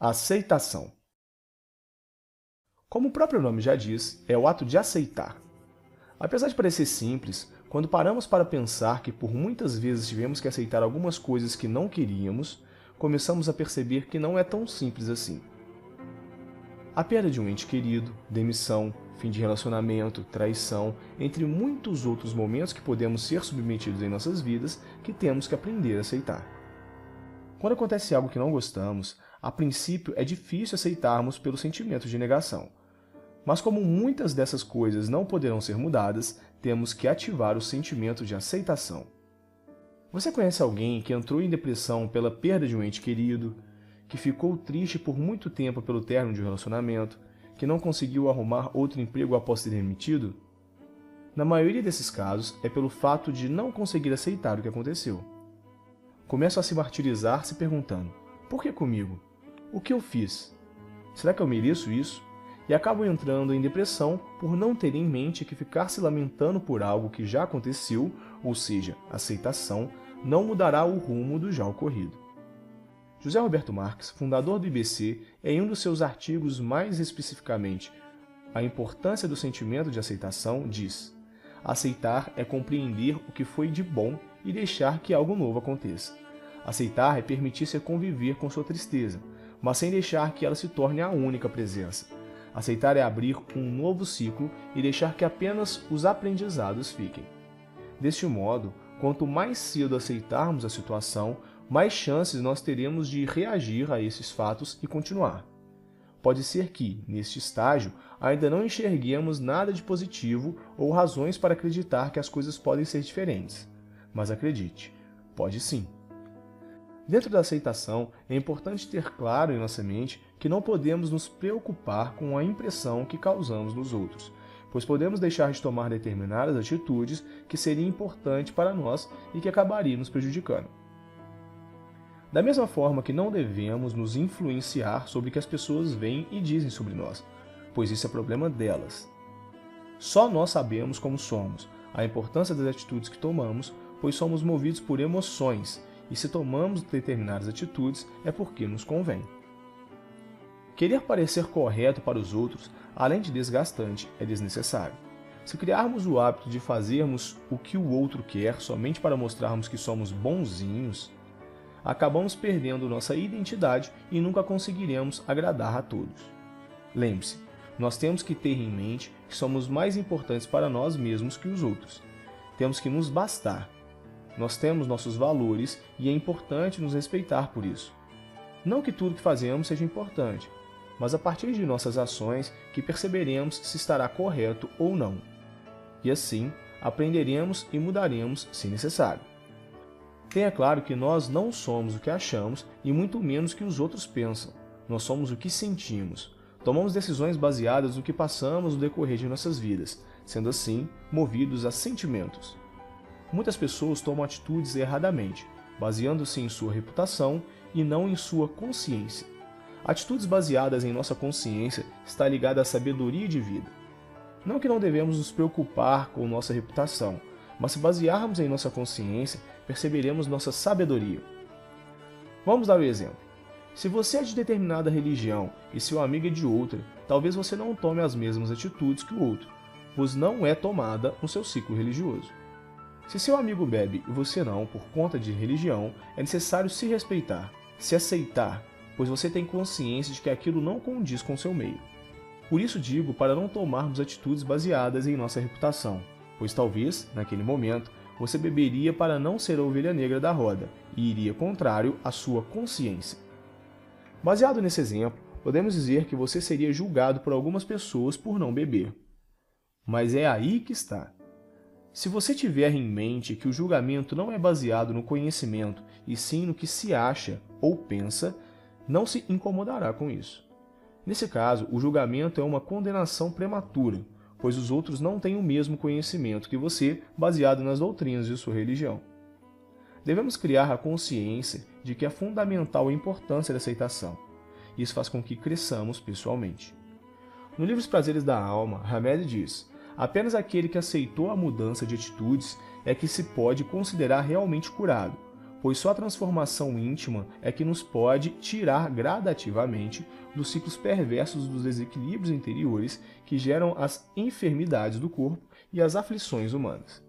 Aceitação. Como o próprio nome já diz, é o ato de aceitar. Apesar de parecer simples, quando paramos para pensar que por muitas vezes tivemos que aceitar algumas coisas que não queríamos, começamos a perceber que não é tão simples assim. A perda de um ente querido, demissão, fim de relacionamento, traição, entre muitos outros momentos que podemos ser submetidos em nossas vidas que temos que aprender a aceitar. Quando acontece algo que não gostamos, a princípio é difícil aceitarmos pelo sentimento de negação. Mas como muitas dessas coisas não poderão ser mudadas, temos que ativar o sentimento de aceitação. Você conhece alguém que entrou em depressão pela perda de um ente querido, que ficou triste por muito tempo pelo término de um relacionamento, que não conseguiu arrumar outro emprego após ser demitido? Na maioria desses casos, é pelo fato de não conseguir aceitar o que aconteceu. Começam a se martirizar se perguntando: por que comigo? O que eu fiz? Será que eu mereço isso? E acabam entrando em depressão por não ter em mente que ficar se lamentando por algo que já aconteceu, ou seja, aceitação, não mudará o rumo do já ocorrido. José Roberto Marx, fundador do IBC, em um dos seus artigos mais especificamente A Importância do Sentimento de Aceitação, diz: aceitar é compreender o que foi de bom e deixar que algo novo aconteça. Aceitar é permitir-se conviver com sua tristeza, mas sem deixar que ela se torne a única presença. Aceitar é abrir um novo ciclo e deixar que apenas os aprendizados fiquem. Deste modo, quanto mais cedo aceitarmos a situação, mais chances nós teremos de reagir a esses fatos e continuar. Pode ser que, neste estágio, ainda não enxerguemos nada de positivo ou razões para acreditar que as coisas podem ser diferentes. Mas acredite, pode sim. Dentro da aceitação, é importante ter claro em nossa mente que não podemos nos preocupar com a impressão que causamos nos outros, pois podemos deixar de tomar determinadas atitudes que seriam importantes para nós e que acabariam nos prejudicando. Da mesma forma que não devemos nos influenciar sobre o que as pessoas veem e dizem sobre nós, pois isso é problema delas. Só nós sabemos como somos, a importância das atitudes que tomamos, pois somos movidos por emoções, e se tomamos determinadas atitudes é porque nos convém. Querer parecer correto para os outros, além de desgastante, é desnecessário. Se criarmos o hábito de fazermos o que o outro quer somente para mostrarmos que somos bonzinhos, acabamos perdendo nossa identidade e nunca conseguiremos agradar a todos. Lembre-se, nós temos que ter em mente que somos mais importantes para nós mesmos que os outros. Temos que nos bastar. Nós temos nossos valores e é importante nos respeitar por isso. Não que tudo que fazemos seja importante, mas a partir de nossas ações que perceberemos se estará correto ou não. E assim, aprenderemos e mudaremos se necessário. Tenha claro que nós não somos o que achamos e muito menos o que os outros pensam. Nós somos o que sentimos. Tomamos decisões baseadas no que passamos no decorrer de nossas vidas, sendo assim, movidos a sentimentos. Muitas pessoas tomam atitudes erradamente, baseando-se em sua reputação e não em sua consciência. Atitudes baseadas em nossa consciência está ligada à sabedoria de vida. Não que não devemos nos preocupar com nossa reputação, mas se basearmos em nossa consciência, perceberemos nossa sabedoria. Vamos dar um exemplo. Se você é de determinada religião e seu amigo é de outra, talvez você não tome as mesmas atitudes que o outro, pois não é tomada no seu ciclo religioso. Se seu amigo bebe e você não, por conta de religião, é necessário se respeitar, se aceitar, pois você tem consciência de que aquilo não condiz com seu meio. Por isso digo para não tomarmos atitudes baseadas em nossa reputação, pois talvez, naquele momento, você beberia para não ser a ovelha negra da roda e iria contrário à sua consciência. Baseado nesse exemplo, podemos dizer que você seria julgado por algumas pessoas por não beber. Mas é aí que está. Se você tiver em mente que o julgamento não é baseado no conhecimento e sim no que se acha ou pensa, não se incomodará com isso. Nesse caso, o julgamento é uma condenação prematura, pois os outros não têm o mesmo conhecimento que você, baseado nas doutrinas de sua religião. Devemos criar a consciência de que é fundamental a importância da aceitação. Isso faz com que cresçamos pessoalmente. No livro Os Prazeres da Alma, Hamed diz: apenas aquele que aceitou a mudança de atitudes é que se pode considerar realmente curado, pois só a transformação íntima é que nos pode tirar gradativamente dos ciclos perversos dos desequilíbrios interiores que geram as enfermidades do corpo e as aflições humanas.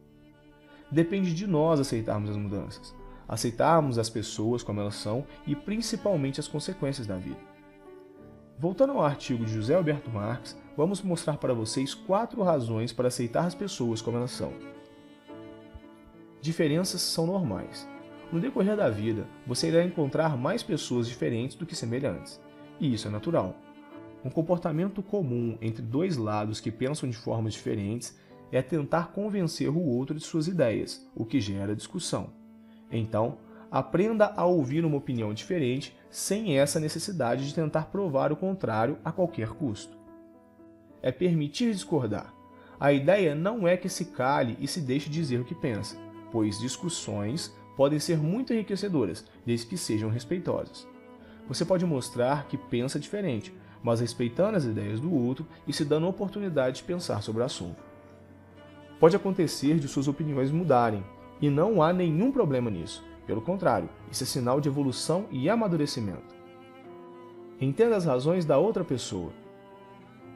Depende de nós aceitarmos as mudanças, aceitarmos as pessoas como elas são e principalmente as consequências da vida. Voltando ao artigo de José Alberto Marx, vamos mostrar para vocês 4 razões para aceitar as pessoas como elas são. Diferenças são normais. No decorrer da vida, você irá encontrar mais pessoas diferentes do que semelhantes, e isso é natural. Um comportamento comum entre 2 lados que pensam de formas diferentes é tentar convencer o outro de suas ideias, o que gera discussão. Então, aprenda a ouvir uma opinião diferente sem essa necessidade de tentar provar o contrário a qualquer custo. É permitir discordar. A ideia não é que se cale e se deixe dizer o que pensa, pois discussões podem ser muito enriquecedoras, desde que sejam respeitosas. Você pode mostrar que pensa diferente, mas respeitando as ideias do outro e se dando a oportunidade de pensar sobre o assunto. Pode acontecer de suas opiniões mudarem, e não há nenhum problema nisso. Pelo contrário, isso é sinal de evolução e amadurecimento. Entenda as razões da outra pessoa.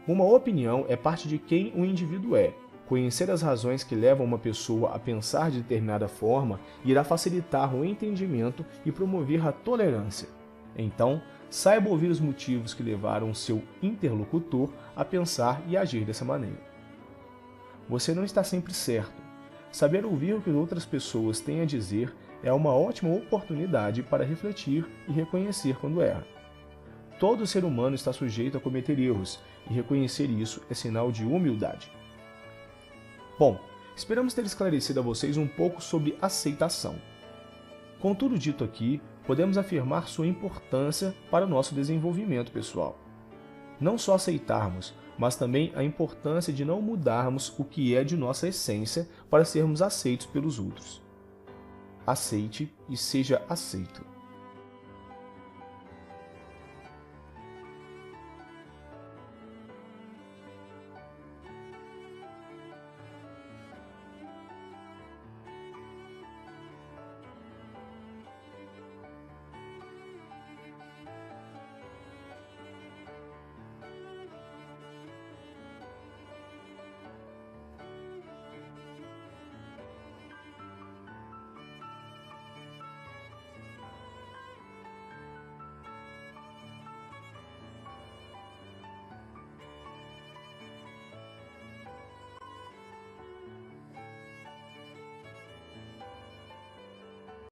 Uma opinião é parte de quem o indivíduo é. Conhecer as razões que levam uma pessoa a pensar de determinada forma irá facilitar o entendimento e promover a tolerância. Então, saiba ouvir os motivos que levaram seu interlocutor a pensar e agir dessa maneira. Você não está sempre certo. Saber ouvir o que outras pessoas têm a dizer é uma ótima oportunidade para refletir e reconhecer quando erra. Todo ser humano está sujeito a cometer erros, e reconhecer isso é sinal de humildade. Bom, esperamos ter esclarecido a vocês um pouco sobre aceitação. Com tudo dito aqui, podemos afirmar sua importância para o nosso desenvolvimento pessoal. Não só aceitarmos, mas também a importância de não mudarmos o que é de nossa essência para sermos aceitos pelos outros. Aceite e seja aceito.